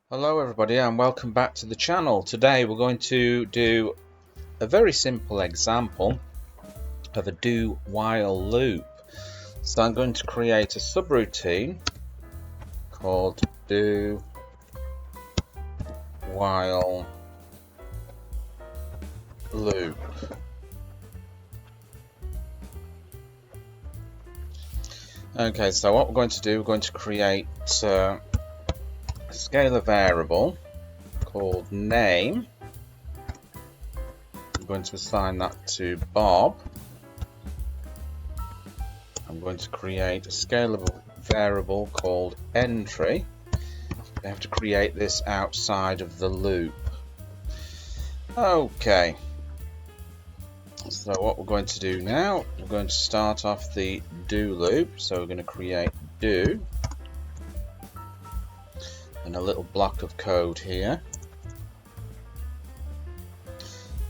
Hello everybody and welcome back to the channel. Today we're going to do a very simple example of a do while loop. So I'm going to create a subroutine called do while loop. Okay, so what we're going to do, we're going to create a scalar variable called name. I'm going to assign that to Bob. I'm going to create a scalable variable called entry. We have to create this outside of the loop. Okay, so what we're going to do now, we're going to start off the do loop. So we're going to create do and a little block of code here,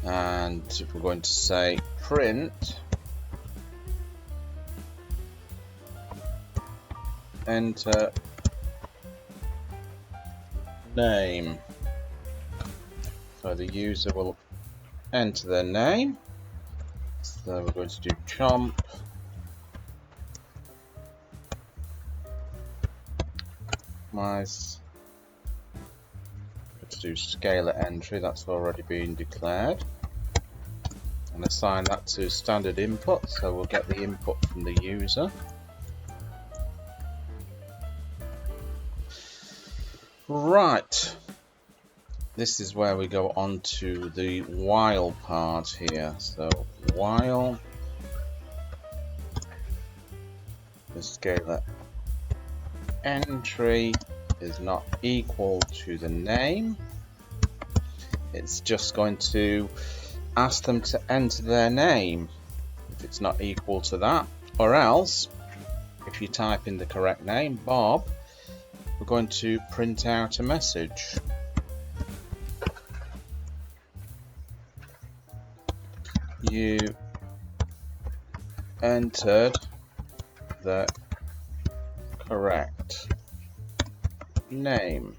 and we're going to say print enter name. So the user will enter their name. So we're going to do chomp mice. Let's do scalar entry, that's already been declared, and assign that to standard input, so we'll get the input from the user. Right, this is where we go on to the while part here. So while the scalar entry is not equal to the name, it's just going to ask them to enter their name if it's not equal to that, or else if you type in the correct name, Bob, we're going to print out a message. You entered the correct name.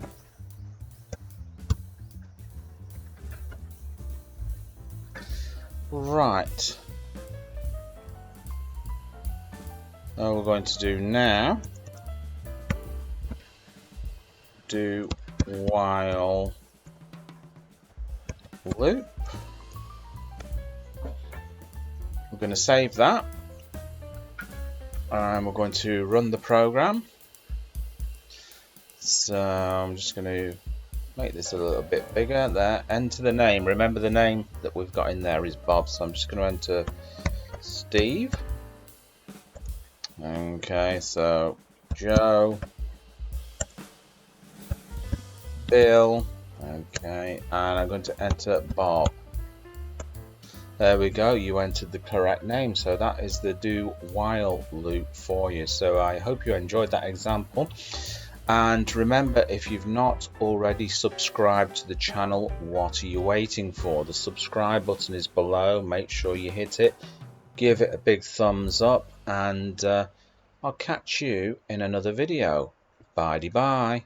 Right. What we're going to do now, do while loop. We're going to save that, and we're going to run the program. So I'm just going to make this a little bit bigger there. Enter the name. Remember, the name that we've got in there is Bob, so I'm just going to enter Steve. Okay, so Joe, Bill, okay, and I'm going to enter Bob. There we go, you entered the correct name. So that is the do while loop for you. So I hope you enjoyed that example. And remember, if you've not already subscribed to the channel, what are you waiting for? The subscribe button is below. Make sure you hit it, give it a big thumbs up, and I'll catch you in another video. Bye-bye.